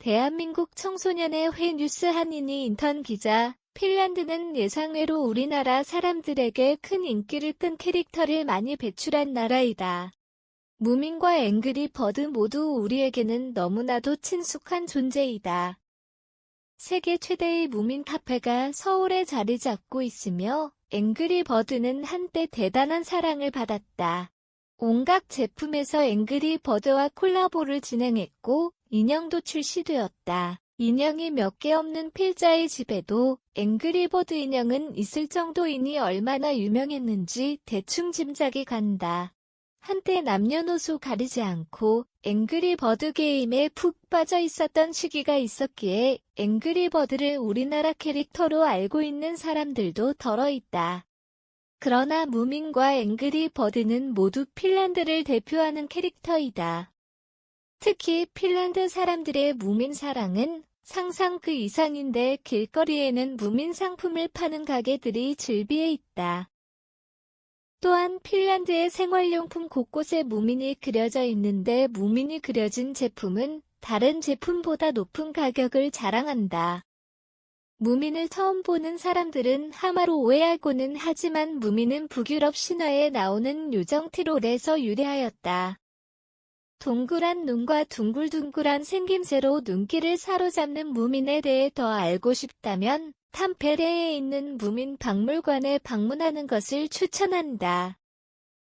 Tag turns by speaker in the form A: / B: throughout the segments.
A: 대한민국 청소년의 회 뉴스 한인희 인턴 기자, 핀란드는 예상외로 우리나라 사람들에게 큰 인기를 끈 캐릭터를 많이 배출한 나라이다. 무민과 앵그리 버드 모두 우리에게는 너무나도 친숙한 존재이다. 세계 최대의 무민 카페가 서울에 자리 잡고 있으며 앵그리 버드는 한때 대단한 사랑을 받았다. 온갖 제품에서 앵그리 버드와 콜라보를 진행했고 인형도 출시되었다. 인형이 몇 개 없는 필자의 집에도 앵그리 버드 인형은 있을 정도이니 얼마나 유명했는지 대충 짐작이 간다. 한때 남녀노소 가리지 않고 앵그리 버드 게임에 푹 빠져 있었던 시기가 있었기에 앵그리 버드를 우리나라 캐릭터로 알고 있는 사람들도 덜어 있다. 그러나 무민과 앵그리 버드는 모두 핀란드를 대표하는 캐릭터이다. 특히 핀란드 사람들의 무민 사랑은 상상 그 이상인데 길거리에는 무민 상품을 파는 가게들이 즐비해 있다. 또한 핀란드의 생활용품 곳곳에 무민이 그려져 있는데 무민이 그려진 제품은 다른 제품보다 높은 가격을 자랑한다. 무민을 처음 보는 사람들은 하마로 오해하고는 하지만 무민은 북유럽 신화에 나오는 요정 트롤에서 유래하였다. 동그란 눈과 둥글둥글한 생김새로 눈길을 사로잡는 무민에 대해 더 알고 싶다면 탐페레에 있는 무민 박물관에 방문하는 것을 추천한다.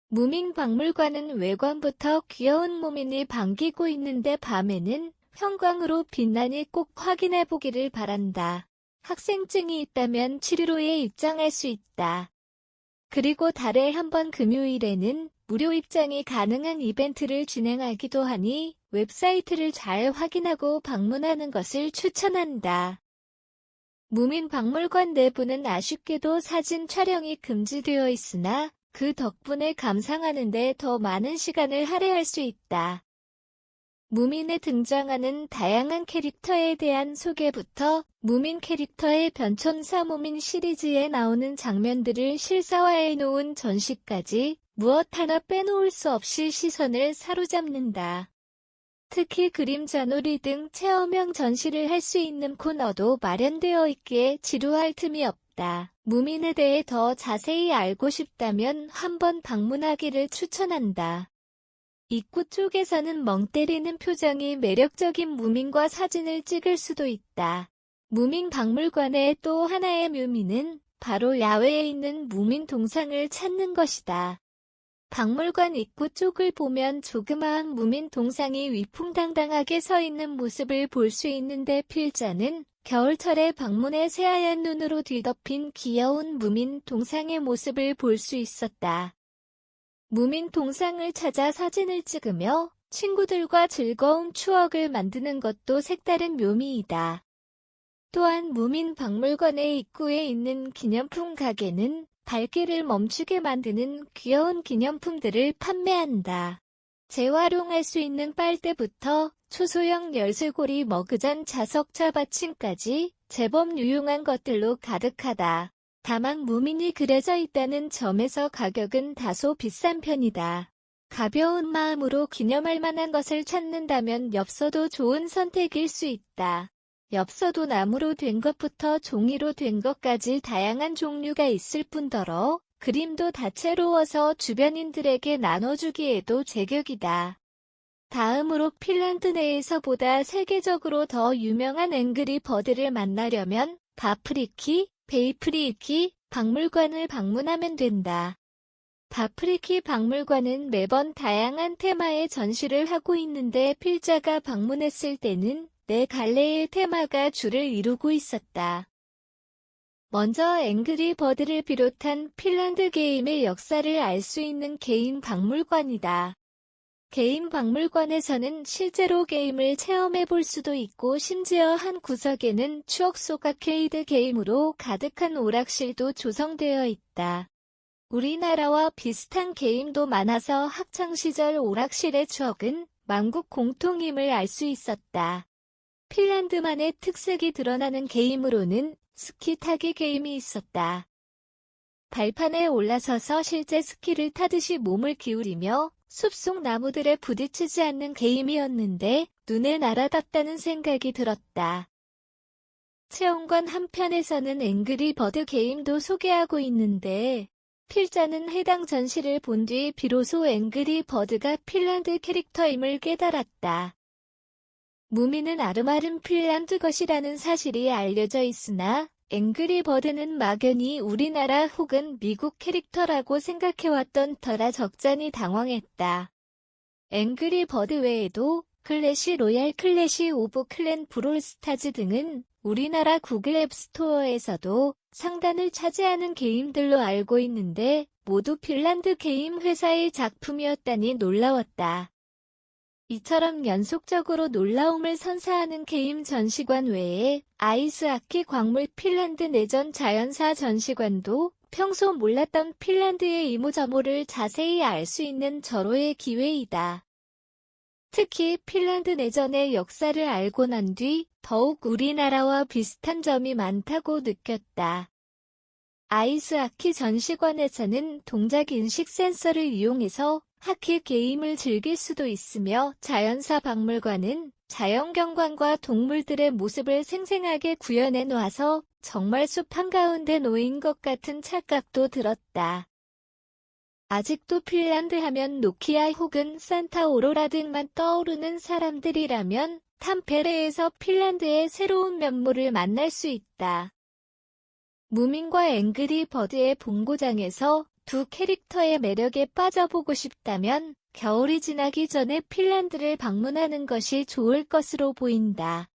A: 무민 박물관은 외관부터 귀여운 무민이 반기고 있는데 밤에는 형광으로 빛나니 꼭 확인해보기를 바란다. 학생증이 있다면 7일호에 입장할 수 있다. 그리고 달에 한 번 금요일에는 무료 입장이 가능한 이벤트를 진행하기도 하니 웹사이트를 잘 확인하고 방문하는 것을 추천한다. 무민 박물관 내부는 아쉽게도 사진 촬영이 금지되어 있으나 그 덕분에 감상하는 데 더 많은 시간을 할애할 수 있다. 무민에 등장하는 다양한 캐릭터에 대한 소개부터 무민 캐릭터의 변천사 무민 시리즈에 나오는 장면들을 실사화해 놓은 전시까지 무엇 하나 빼놓을 수 없이 시선을 사로잡는다. 특히 그림자놀이 등 체험형 전시를 할 수 있는 코너도 마련되어 있기에 지루할 틈이 없다. 무민에 대해 더 자세히 알고 싶다면 한번 방문하기를 추천한다. 입구 쪽에서는 멍 때리는 표정이 매력적인 무민과 사진을 찍을 수도 있다. 무민 박물관의 또 하나의 묘미는 바로 야외에 있는 무민 동상을 찾는 것이다. 박물관 입구 쪽을 보면 조그마한 무민 동상이 위풍당당하게 서 있는 모습을 볼 수 있는데 필자는 겨울철에 방문해 새하얀 눈으로 뒤덮인 귀여운 무민 동상의 모습을 볼 수 있었다. 무민 동상을 찾아 사진을 찍으며 친구들과 즐거운 추억을 만드는 것도 색다른 묘미이다. 또한 무민 박물관의 입구에 있는 기념품 가게는 발길을 멈추게 만드는 귀여운 기념품들을 판매한다. 재활용할 수 있는 빨대부터 초소형 열쇠고리 머그잔 자석차 받침까지 제법 유용한 것들로 가득하다. 다만 무민이 그려져 있다는 점에서 가격은 다소 비싼 편이다. 가벼운 마음으로 기념할 만한 것을 찾는다면 엽서도 좋은 선택일 수 있다. 엽서도 나무로 된 것부터 종이로 된 것까지 다양한 종류가 있을 뿐더러 그림도 다채로워서 주변인들에게 나눠주기에도 제격이다. 다음으로 핀란드 내에서보다 세계적으로 더 유명한 앵그리 버드를 만나려면 바프리키, 베이프리키 박물관을 방문하면 된다. 바프리키 박물관은 매번 다양한 테마의 전시를 하고 있는데 필자가 방문했을 때는 네 갈래의 테마가 줄을 이루고 있었다. 먼저 앵그리 버드를 비롯한 핀란드 게임의 역사를 알 수 있는 게임 박물관이다. 게임 박물관에서는 실제로 게임을 체험해 볼 수도 있고 심지어 한 구석에는 추억 속 아케이드 게임으로 가득한 오락실도 조성되어 있다. 우리나라와 비슷한 게임도 많아서 학창시절 오락실의 추억은 만국 공통임을 알 수 있었다. 핀란드만의 특색이 드러나는 게임으로는 스키 타기 게임이 있었다. 발판에 올라서서 실제 스키를 타듯이 몸을 기울이며 숲속 나무들에 부딪히지 않는 게임이었는데 눈에 날아닿다는 생각이 들었다. 체험관 한편에서는 앵그리 버드 게임도 소개하고 있는데 필자는 해당 전시를 본 뒤 비로소 앵그리 버드가 핀란드 캐릭터임을 깨달았다. 무미는 아름아름 핀란드 것이라는 사실이 알려져 있으나 앵그리 버드는 막연히 우리나라 혹은 미국 캐릭터라고 생각해왔던 터라 적잖이 당황했다. 앵그리 버드 외에도 클래시 로얄 클래시 오브 클랜 브롤스타즈 등은 우리나라 구글 앱 스토어에서도 상단을 차지하는 게임들로 알고 있는데 모두 핀란드 게임 회사의 작품이었다니 놀라웠다. 이처럼 연속적으로 놀라움을 선사하는 게임 전시관 외에 아이스하키 광물 핀란드 내전 자연사 전시관도 평소 몰랐던 핀란드의 이모저모를 자세히 알 수 있는 절호의 기회이다. 특히 핀란드 내전의 역사를 알고 난 뒤 더욱 우리나라와 비슷한 점이 많다고 느꼈다. 아이스하키 전시관에서는 동작 인식 센서를 이용해서 하키 게임을 즐길 수도 있으며 자연사 박물관은 자연경관과 동물들의 모습을 생생하게 구현해 놓아서 정말 숲 한가운데 놓인 것 같은 착각도 들었다. 아직도 핀란드 하면 노키아 혹은 산타 오로라 등만 떠오르는 사람들이라면 탐페레에서 핀란드의 새로운 면모를 만날 수 있다. 무민과 앵그리 버드의 본고장에서 두 캐릭터의 매력에 빠져보고 싶다면 겨울이 지나기 전에 핀란드를 방문하는 것이 좋을 것으로 보인다.